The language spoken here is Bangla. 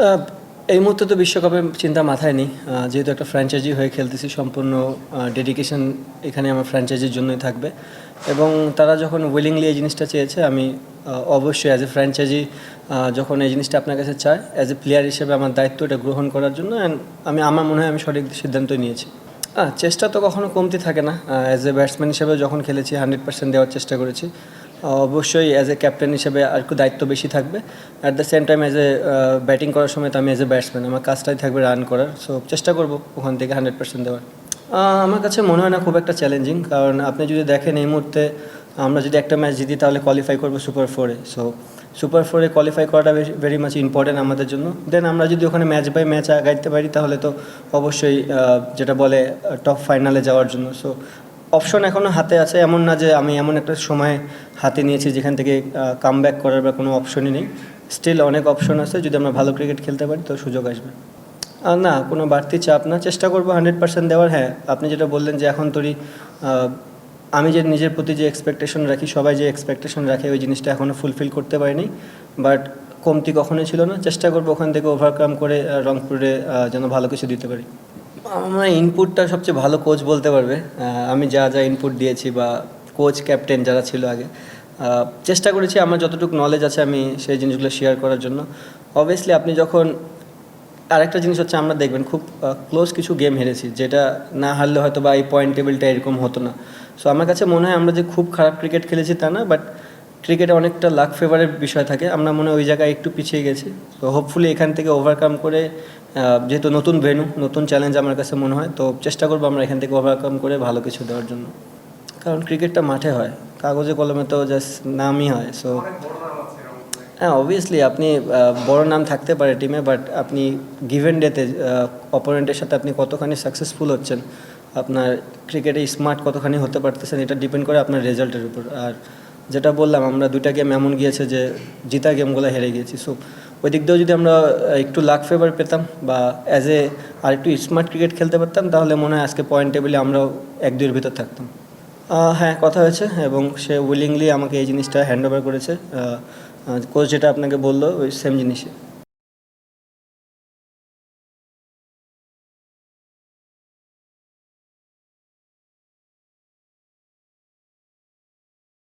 আহ, এই মুহূর্তে তো বিশ্বকাপের চিন্তা মাথায় নেই। যেহেতু একটা ফ্র্যাঞ্চাইজি হয়ে খেলতেছি, সম্পূর্ণ ডেডিকেশন এখানে আমার ফ্র্যাঞ্চাইজির জন্যই থাকবে। এবং তারা যখন উইলিংলি এই জিনিসটা চেয়েছে, আমি অবশ্যই অ্যাজ এ ফ্র্যাঞ্চাইজি যখন এই জিনিসটা আপনার কাছে চায়, অ্যাজ এ প্লেয়ার হিসেবে আমার দায়িত্ব এটা গ্রহণ করার জন্য। অ্যান্ড আমার মনে হয় আমি সঠিক সিদ্ধান্ত নিয়েছি। চেষ্টা তো কখনো কমতি থাকে না। অ্যাজ এ ব্যাটসম্যান হিসেবে যখন খেলেছি 100% দেওয়ার চেষ্টা করেছি। অবশ্যই অ্যাজ এ ক্যাপ্টেন হিসেবে আর একটু দায়িত্ব বেশি থাকবে। At the same time as a batting করার সময় তো আমি অ্যাজ এ ব্যাটসম্যান, আমার কাজটাই থাকবে রান করার। সো চেষ্টা করব ওখান থেকে 100% দেওয়ার। আমার কাছে মনে হয় না খুব একটা চ্যালেঞ্জিং, কারণ আপনি যদি দেখেন এই মুহূর্তে আমরা যদি একটা ম্যাচ জিতি তাহলে কোয়ালিফাই করবো সুপার 4-এ। সো সুপার 4-এ কোয়ালিফাই করাটা ভেরি মাচ ইম্পর্টেন্ট আমাদের জন্য। দেন আমরা যদি ওখানে ম্যাচ বাই ম্যাচ আগাইতে পারি তাহলে তো অবশ্যই যেটা বলে টপ ফাইনালে যাওয়ার জন্য। সো অপশন এখনও হাতে আছে, এমন না যে আমি এমন একটা সময় হাতে নিয়েছি যেখান থেকে কামব্যাক করার বা কোনো অপশনই নেই। স্টিল অনেক অপশন আছে, যদি আমরা ভালো ক্রিকেট খেলতে পারি তো সুযোগ আসবে। না, কোনো বাড়তি চাপ না, চেষ্টা করবো 100% দেওয়ার। হ্যাঁ, আপনি যেটা বললেন যে এখন তোরই আমি যে নিজের প্রতি যে এক্সপেকটেশন রাখি, সবাই যে এক্সপেকটেশন রাখে, ওই জিনিসটা এখনও ফুলফিল করতে পারিনি। বাট কমতি কখনোই ছিল না, চেষ্টা করবো ওখান থেকে ওভারকাম করে রংপুরে যেন ভালো কিছু দিতে পারি। আমার ইনপুটটা সবচেয়ে ভালো কোচ বলতে পারবে। আমি যা যা ইনপুট দিয়েছি বা কোচ ক্যাপ্টেন যারা ছিল আগে, চেষ্টা করেছি আমার যতটুকু নলেজ আছে আমি সেই জিনিসগুলো শেয়ার করার জন্য। অবভিয়াসলি আপনি যখন আরেকটা জিনিস হচ্ছে, আমরা দেখবেন খুব ক্লোজ কিছু গেম হেরেছি, যেটা না হারলে হয়তো বা এই পয়েন্ট টেবিলটা এরকম হতো না। সো আমার কাছে মনে হয় আমরা যে খুব খারাপ ক্রিকেট খেলেছি তা না, বাট ক্রিকেটে অনেকটা লাক ফেভারের বিষয় থাকে, আমরা মনে হয় ওই জায়গায় একটু পিছিয়ে গেছি। তো হোপফুলি এখান থেকে ওভারকাম করে, যেহেতু নতুন ভেন্যু, নতুন চ্যালেঞ্জ আমার কাছে মনে হয়, তো চেষ্টা করবো আমরা এখান থেকে ওভারকাম করে ভালো কিছু দেওয়ার জন্য। কারণ ক্রিকেটটা মাঠে হয়, কাগজে কলমে তো জাস্ট নামই হয়। সো হ্যাঁ, অবভিয়াসলি আপনি বড় নাম থাকতে পারে টিমে, বাট আপনি গিভেন ডেতে অপোনেন্টের সাথে আপনি কতখানি সাকসেসফুল হচ্ছেন, আপনার ক্রিকেটে স্মার্ট কতখানি হতে পারতেছেন, এটা ডিপেন্ড করে আপনার রেজাল্টের উপর। আর যেটা বললাম, আমরা দুইটা গেম এমন গিয়েছে যে জিতা গেমগুলো হেরে গিয়েছি। সো ওই দিক দিয়েও যদি আমরা একটু লাক ফেভার পেতাম বা অ্যাজ এ আর একটু স্মার্ট ক্রিকেট খেলতে পারতাম, তাহলে মনে হয় আজকে পয়েন্ট টেবিলে আমরাও 1-2-এর ভিতর থাকতাম। হ্যাঁ, কথা হয়েছে এবং সে উইলিংলি আমাকে এই জিনিসটা হ্যান্ড ওভার করেছে। কোচ যেটা আপনাকে বললো ওই সেম জিনিসই।